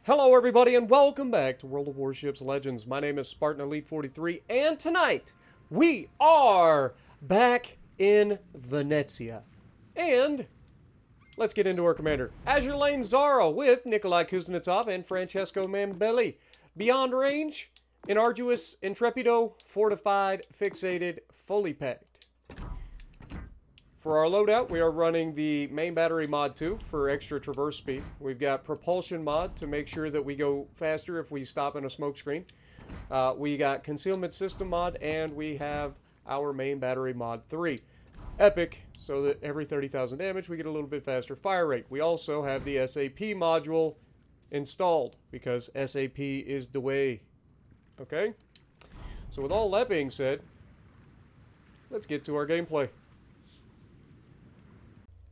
Hello everybody and welcome back to World of Warships Legends. My name is Spartan Elite 43 and tonight we are back in Venezia. And let's get into our commander. Azure Lane Zara with Nikolai Kuznetsov and Francesco Mambelli. Beyond range, an Arduous Intrepido, fortified, fixated, fully pegged. For our loadout, we are running the main battery mod 2 for extra traverse speed. We've got propulsion mod to make sure that we go faster if we stop in a smoke screen. We got concealment system mod, and we have our main battery mod 3. Epic, so that every 30,000 damage we get a little bit faster fire rate. We also have the SAP module installed because SAP is the way. Okay? So with all that being said, let's get to our gameplay.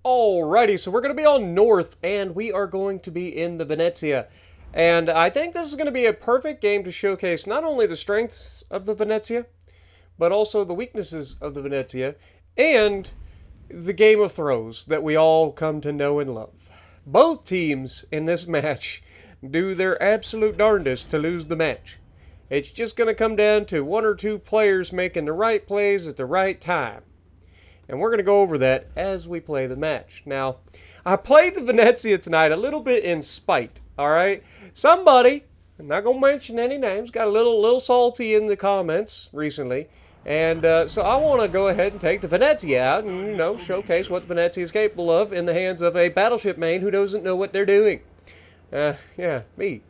Alrighty, so we're going to be on North, and we are going to be in the Venezia. And I think this is going to be a perfect game to showcase not only the strengths of the Venezia, but also the weaknesses of the Venezia, and the game of throws that we all come to know and love. Both teams in this match do their absolute darndest to lose the match. It's just going to come down to one or two players making the right plays at the right time. And we're going to go over that as we play the match. Now, I played the Venezia tonight a little bit in spite, alright? Somebody, I'm not going to mention any names, got a little salty in the comments recently. And so I want to go ahead and take the Venezia out and, you know, showcase what the Venezia is capable of in the hands of a battleship main who doesn't know what they're doing. Yeah, me.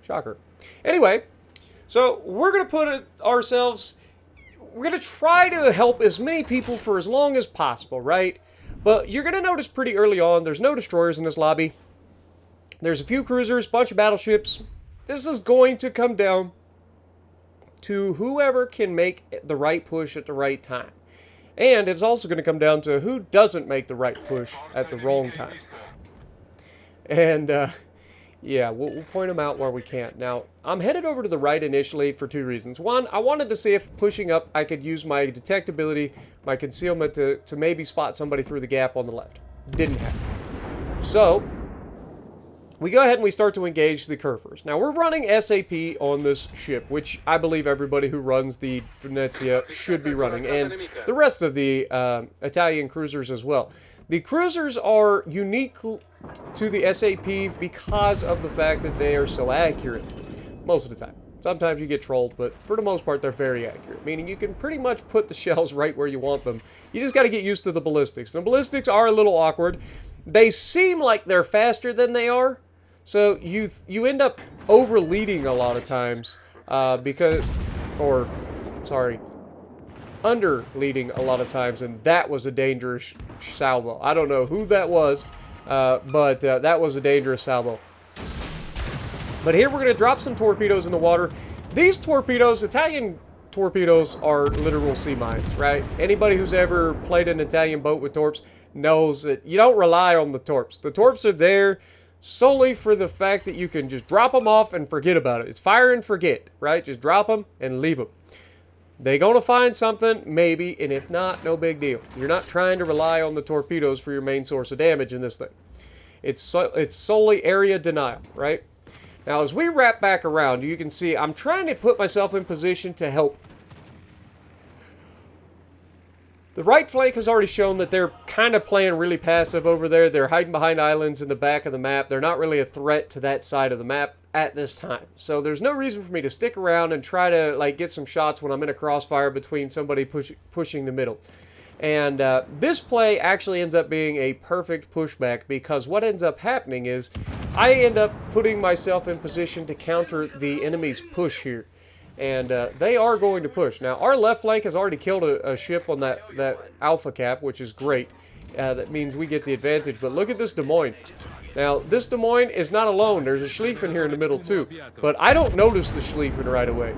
Shocker. Anyway, so we're going to put ourselves... We're going to try to help as many people for as long as possible, right? But you're going to notice pretty early on, there's no destroyers in this lobby. There's a few cruisers, bunch of battleships. This is going to come down to whoever can make the right push at the right time. And it's also going to come down to who doesn't make the right push at the wrong time. And, yeah, we'll point them out where we can't. Now, I'm headed over to the right initially for two reasons. One, I wanted to see if pushing up I could use my detectability, my concealment to maybe spot somebody through the gap on the left. Didn't happen. So, we go ahead and we start to engage the Conquerors. Now, we're running SAP on this ship, which I believe everybody who runs the Venezia should be running, and the rest of the Italian cruisers as well. The cruisers are unique to the SAP because of the fact that they are so accurate most of the time. Sometimes you get trolled, but for the most part, they're very accurate, meaning you can pretty much put the shells right where you want them. You just got to get used to the ballistics. The ballistics are a little awkward. They seem like they're faster than they are, so you end up over-leading a lot of times under-leading a lot of times, and that was a dangerous salvo. I don't know who that was, but that was a dangerous salvo. But here we're going to drop some torpedoes in the water. These torpedoes, Italian torpedoes, are literal sea mines, right? Anybody who's ever played an Italian boat with torps knows that you don't rely on the torps. The torps are there solely for the fact that you can just drop them off and forget about it. It's fire and forget, right? Just drop them and leave them. They're going to find something, maybe, and if not, no big deal. You're not trying to rely on the torpedoes for your main source of damage in this thing. It's solely area denial, right? Now, as we wrap back around, you can see I'm trying to put myself in position to help. The right flank has already shown that they're kind of playing really passive over there. They're hiding behind islands in the back of the map. They're not really a threat to that side of the map at this time. So there's no reason for me to stick around and try to like get some shots when I'm in a crossfire between somebody pushing the middle. And this play actually ends up being a perfect pushback because what ends up happening is I end up putting myself in position to counter the enemy's push here. And they are going to push. Now, our left flank has already killed a ship on that Alpha Cap, which is great. That means we get the advantage. But look at this Des Moines. Now, this Des Moines is not alone. There's a Schlieffen here in the middle, too. But I don't notice the Schlieffen right away.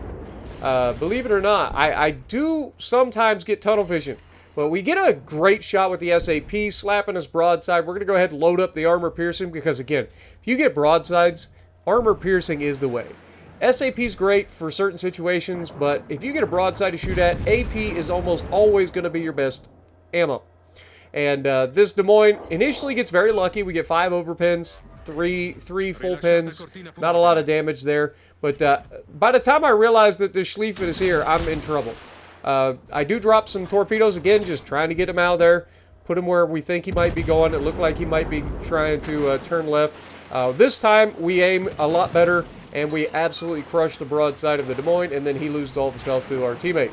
Believe it or not, I do sometimes get tunnel vision. But we get a great shot with the SAP slapping us broadside. We're going to go ahead and load up the armor piercing because, again, if you get broadsides, armor piercing is the way. SAP is great for certain situations, but if you get a broadside to shoot at, AP is almost always going to be your best ammo. And this Des Moines initially gets very lucky. We get 5 overpins. three full pins. Not a lot of damage there. But by the time I realize that this Schlieffen is here, I'm in trouble. I do drop some torpedoes again, just trying to get him out of there. Put him where we think he might be going. It looked like he might be trying to turn left. This time, we aim a lot better, and we absolutely crush the broadside of the Des Moines, and then he loses all of his health to our teammate.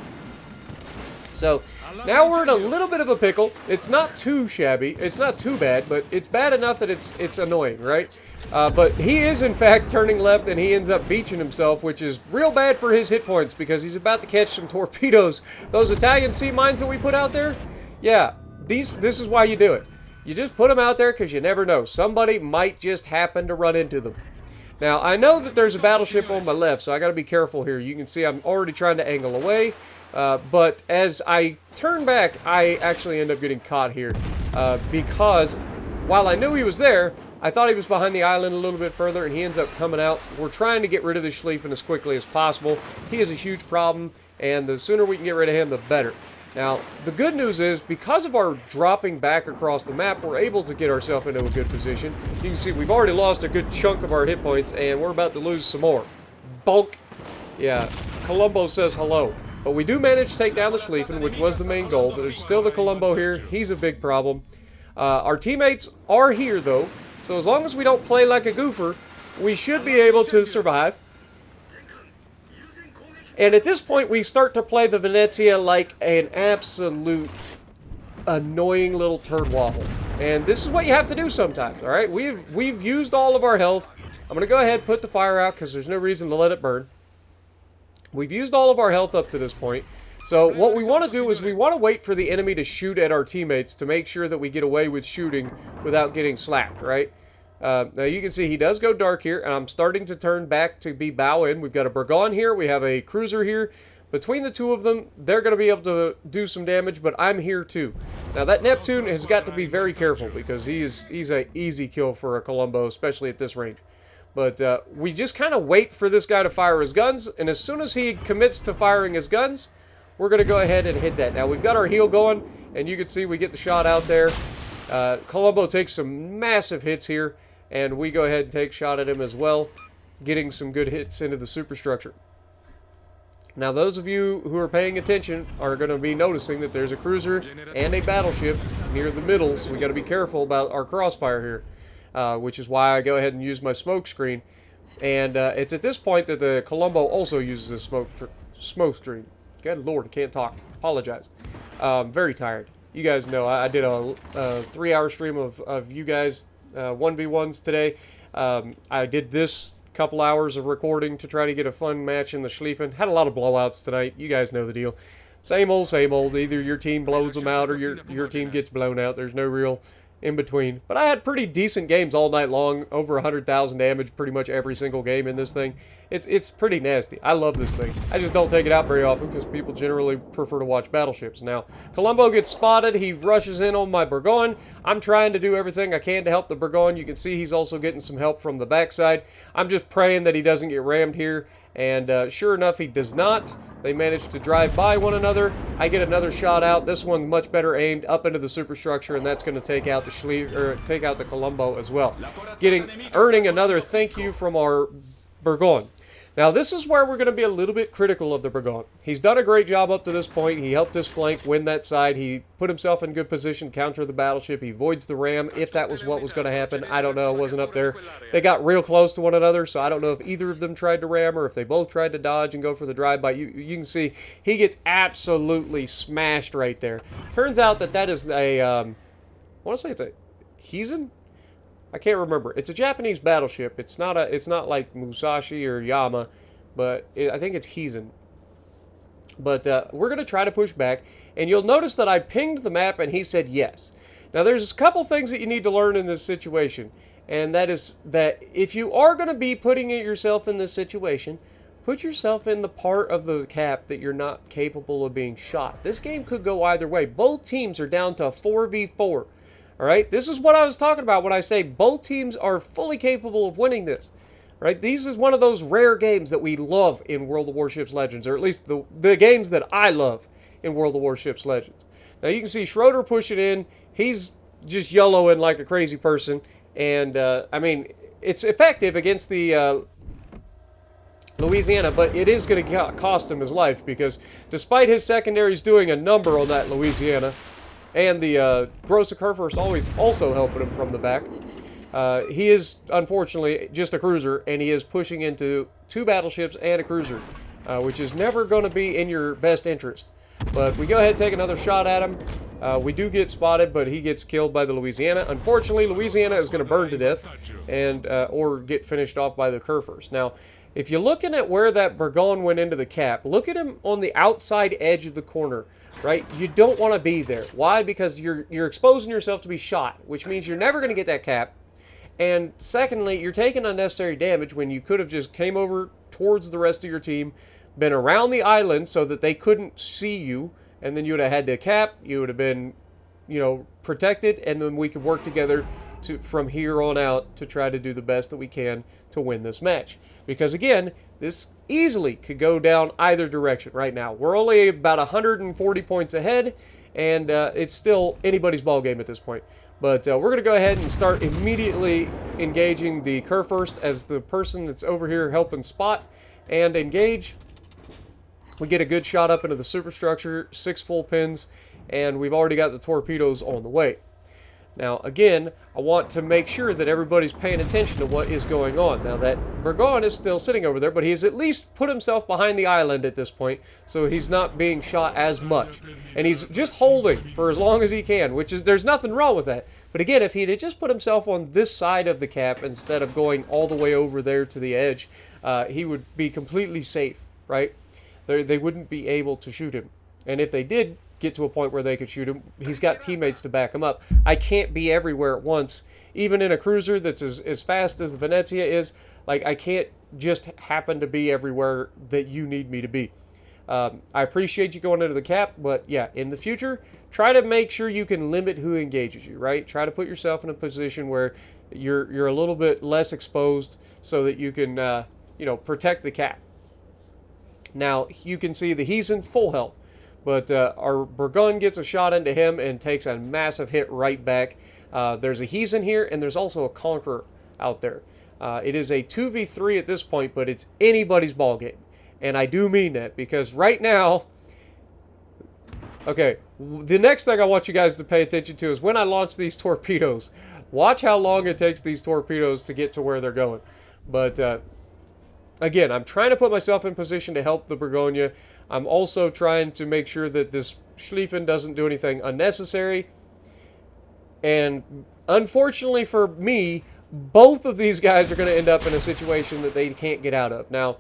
So, now we're in a little bit of a pickle. It's not too shabby. It's not too bad, but it's bad enough that it's annoying, right? But he is, in fact, turning left, and he ends up beaching himself, which is real bad for his hit points, because he's about to catch some torpedoes. Those Italian sea mines that we put out there, yeah. This is why you do it. You just put them out there because you never know. Somebody might just happen to run into them. Now, I know that there's a battleship on my left, so I got to be careful here. You can see I'm already trying to angle away. But as I turn back, I actually end up getting caught here. Because while I knew he was there, I thought he was behind the island a little bit further, and he ends up coming out. We're trying to get rid of the Schlieffen as quickly as possible. He is a huge problem, and the sooner we can get rid of him, the better. Now, the good news is, because of our dropping back across the map, we're able to get ourselves into a good position. You can see we've already lost a good chunk of our hit points, and we're about to lose some more. Bulk. Yeah, Columbo says hello. But we do manage to take down the Schlieffen, which was the main goal, but it's still the Columbo here. He's a big problem. Our teammates are here, though, so as long as we don't play like a goofer, we should be able to survive. And at this point, we start to play the Venezia like an absolute annoying little turd waffle. And this is what you have to do sometimes, all right? We've used all of our health. I'm going to go ahead and put the fire out because there's no reason to let it burn. We've used all of our health up to this point. So what we want to do is we want to wait for the enemy to shoot at our teammates to make sure that we get away with shooting without getting slapped, right? Now you can see he does go dark here, and I'm starting to turn back to be bow in. We've got a Burgon here, we have a cruiser here. Between the two of them, they're going to be able to do some damage, but I'm here too. Now that Neptune has got to be very careful because he's an easy kill for a Columbo, especially at this range. But we just kind of wait for this guy to fire his guns, and as soon as he commits to firing his guns, we're going to go ahead and hit that. Now we've got our heel going, and you can see we get the shot out there. Columbo takes some massive hits here, and we go ahead and take a shot at him as well, getting some good hits into the superstructure. Now, those of you who are paying attention are going to be noticing that there's a cruiser and a battleship near the middle, so we got to be careful about our crossfire here, which is why I go ahead and use my smoke screen. And it's at this point that the Columbo also uses a smoke screen. Good Lord, I can't talk. Apologize. Very tired. You guys know I did a 3-hour stream of you guys 1v1s today. I did this couple hours of recording to try to get a fun match in the Schlieffen. Had a lot of blowouts tonight. You guys know the deal. Same old, same old. Either your team blows them out or your team gets blown out. There's no real in between. But I had pretty decent games all night long. Over 100,000 damage pretty much every single game in this thing. It's pretty nasty. I love this thing. I just don't take it out very often because people generally prefer to watch battleships. Now, Columbo gets spotted. He rushes in on my Burgon. I'm trying to do everything I can to help the Burgon. You can see he's also getting some help from the backside. I'm just praying that he doesn't get rammed here. And sure enough, he does not. They manage to drive by one another. I get another shot out. This one much better aimed up into the superstructure, and that's going to take out the Columbo as well. Earning another thank you from our Burgon. Now, this is where we're going to be a little bit critical of the Burgon. He's done a great job up to this point. He helped his flank win that side. He put himself in good position, counter the battleship. He avoids the ram, if that was what was going to happen. I don't know. I wasn't up there. They got real close to one another, so I don't know if either of them tried to ram or if they both tried to dodge and go for the drive-by. You can see he gets absolutely smashed right there. Turns out that is a, I want to say it's a Heisen? I can't remember. It's a Japanese battleship. It's not like Musashi or Yama, but I think it's Heisen. But we're going to try to push back, and you'll notice that I pinged the map, and he said yes. Now, there's a couple things that you need to learn in this situation, and that is that if you are going to be putting yourself in this situation, put yourself in the part of the cap that you're not capable of being shot. This game could go either way. Both teams are down to 4v4. All right, this is what I was talking about when I say both teams are fully capable of winning this. Right, these is one of those rare games that we love in World of Warships Legends, or at least the games that I love in World of Warships Legends. Now you can see Schroeder pushing in. He's just YOLOing like a crazy person, and I mean, it's effective against the Louisiana, but it is going to cost him his life, because despite his secondaries doing a number on that Louisiana, and the Grossa Kerfurst always also helping him from the back, he is unfortunately just a cruiser, and he is pushing into 2 battleships and a cruiser, which is never going to be in your best interest. But we go ahead and take another shot at him. We do get spotted, but he gets killed by the Louisiana. Unfortunately, Louisiana is going to burn to death, and or get finished off by the Kerfurst. Now, if you're looking at where that Burgon went into the cap, look at him on the outside edge of the corner, right? You don't want to be there. Why? Because you're exposing yourself to be shot, which means you're never going to get that cap. And secondly, you're taking unnecessary damage when you could have just came over towards the rest of your team, been around the island so that they couldn't see you, and then you would have had the cap, you would have been, you know, protected, and then we could work together from here on out to try to do the best that we can to win this match. Because again, this easily could go down either direction right now. We're only about 140 points ahead, and it's still anybody's ball game at this point. But we're going to go ahead and start immediately engaging the Kerfurst as the person that's over here helping spot and engage. We get a good shot up into the superstructure, 6 full pins, and we've already got the torpedoes on the way. Now, again, I want to make sure that everybody's paying attention to what is going on. Now, that Burgon is still sitting over there, but he has at least put himself behind the island at this point, so he's not being shot as much. And he's just holding for as long as he can, which is, there's nothing wrong with that. But again, if he had just put himself on this side of the cap instead of going all the way over there to the edge, he would be completely safe, right? They wouldn't be able to shoot him. And if they did get to a point where they could shoot him, he's got teammates to back him up. I can't be everywhere at once. Even in a cruiser that's as fast as the Venezia is, like, I can't just happen to be everywhere that you need me to be. I appreciate you going into the cap, but yeah, in the future, try to make sure you can limit who engages you, right? Try to put yourself in a position where you're a little bit less exposed so that you can, you know, protect the cap. Now, you can see that he's in full health. But our Burgon gets a shot into him and takes a massive hit right back. There's a He's in here, and there's also a Conqueror out there. It is a 2v3 at this point, but it's anybody's ball game. And I do mean that, because right now... Okay, the next thing I want you guys to pay attention to is when I launch these torpedoes. Watch how long it takes these torpedoes to get to where they're going. But, again, I'm trying to put myself in position to help the Burgonia. I'm also trying to make sure that this Schlieffen doesn't do anything unnecessary. And unfortunately for me, both of these guys are going to end up in a situation that they can't get out of. Now,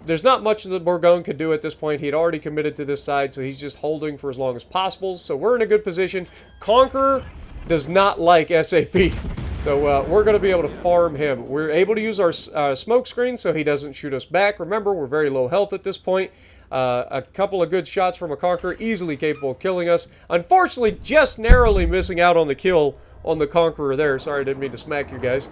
there's not much that the Burgon could do at this point. He'd already committed to this side, so he's just holding for as long as possible. So we're in a good position. Conqueror does not like SAP. So we're going to be able to farm him. We're able to use our smoke screen so he doesn't shoot us back. Remember, we're very low health at this point. A couple of good shots from a Conqueror, easily capable of killing us. Unfortunately, just narrowly missing out on the kill on the Conqueror there. Sorry, I didn't mean to smack you guys.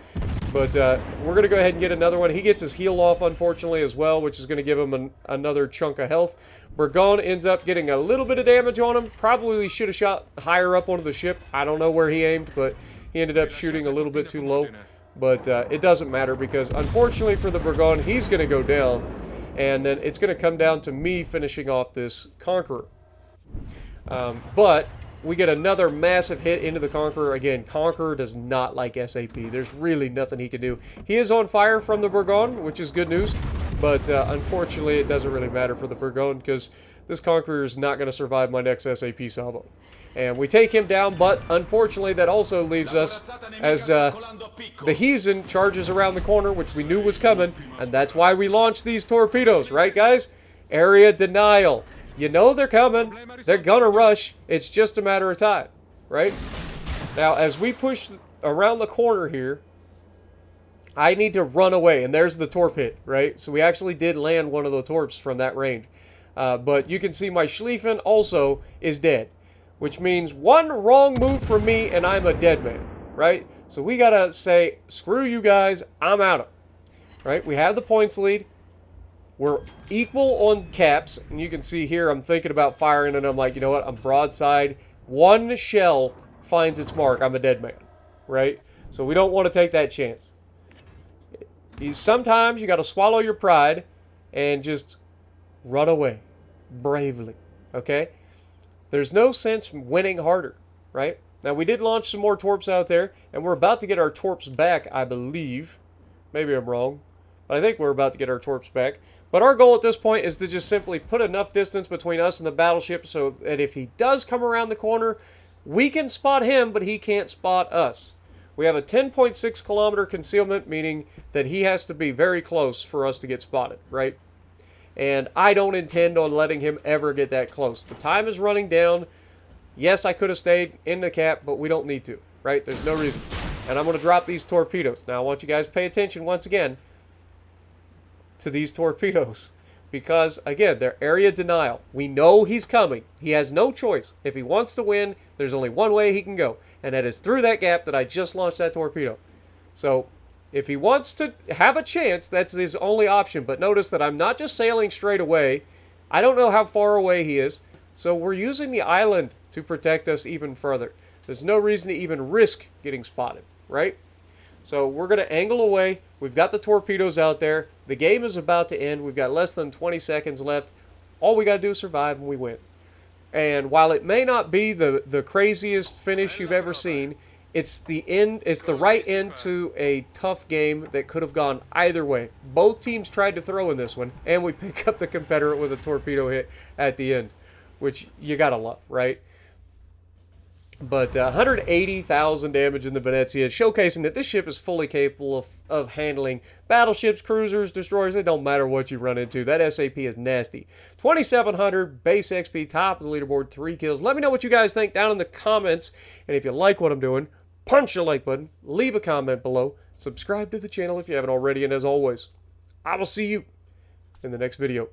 But we're going to go ahead and get another one. He gets his heal off, unfortunately, as well, which is going to give him another chunk of health. Burgon ends up getting a little bit of damage on him. Probably should have shot higher up onto the ship. I don't know where he aimed, but he ended up shooting a little bit too low. But it doesn't matter, because unfortunately for the Burgon, he's going to go down. And then it's going to come down to me finishing off this Conqueror. But we get another massive hit into the Conqueror. Again, Conqueror does not like SAP. There's really nothing he can do. He is on fire from the Burgon, which is good news. But unfortunately, it doesn't really matter for the Burgon, because this Conqueror is not going to survive my next SAP salvo. And we take him down, but unfortunately that also leaves us as the Heathen charges around the corner, which we knew was coming, and that's why we launched these torpedoes, right guys? Area denial. You know they're coming. They're gonna rush. It's just a matter of time, right? Now, as we push around the corner here, I need to run away, and there's the torp hit, right? So we actually did land one of the torps from that range. But you can see my Schlieffen also is dead, which means one wrong move from me and I'm a dead man, right? So we gotta say, screw you guys, I'm out, right? We have the points lead. We're equal on caps, and you can see here I'm thinking about firing, and I'm like, you know what? I'm broadside. One shell finds its mark. I'm a dead man, right? So we don't want to take that chance. Sometimes you got to swallow your pride and just run away bravely, okay? There's no sense winning harder, right? Now, we did launch some more torps out there, and we're about to get our torps back, I believe. Maybe I'm wrong, but I think we're about to get our torps back. But our goal at this point is to just simply put enough distance between us and the battleship so that if he does come around the corner, we can spot him, but he can't spot us. We have a 10.6 kilometer concealment, meaning that he has to be very close for us to get spotted, right? And I don't intend on letting him ever get that close. The time is running down. Yes, I could have stayed in the cap, but we don't need to, right? There's no reason. And I'm going to drop these torpedoes. Now, I want you guys to pay attention once again to these torpedoes. Because, again, they're area denial. We know he's coming. He has no choice. If he wants to win, there's only one way he can go. And that is through that gap that I just launched that torpedo. So, if he wants to have a chance, that's his only option. But notice that I'm not just sailing straight away. I don't know how far away he is. So we're using the island to protect us even further. There's no reason to even risk getting spotted, right? So we're going to angle away. We've got the torpedoes out there. The game is about to end. We've got less than 20 seconds left. All we got to do is survive and we win. And while it may not be the craziest finish you've ever seen, it's the end. It's the right end to a tough game that could have gone either way. Both teams tried to throw in this one, and we pick up the Confederate with a torpedo hit at the end, which you gotta love, right? But 180,000 damage in the Venezia, showcasing that this ship is fully capable of handling battleships, cruisers, destroyers. It don't matter what you run into. That SAP is nasty. 2,700 base XP, top of the leaderboard, 3 kills. Let me know what you guys think down in the comments. And if you like what I'm doing, punch the like button, leave a comment below, subscribe to the channel if you haven't already, and as always, I will see you in the next video.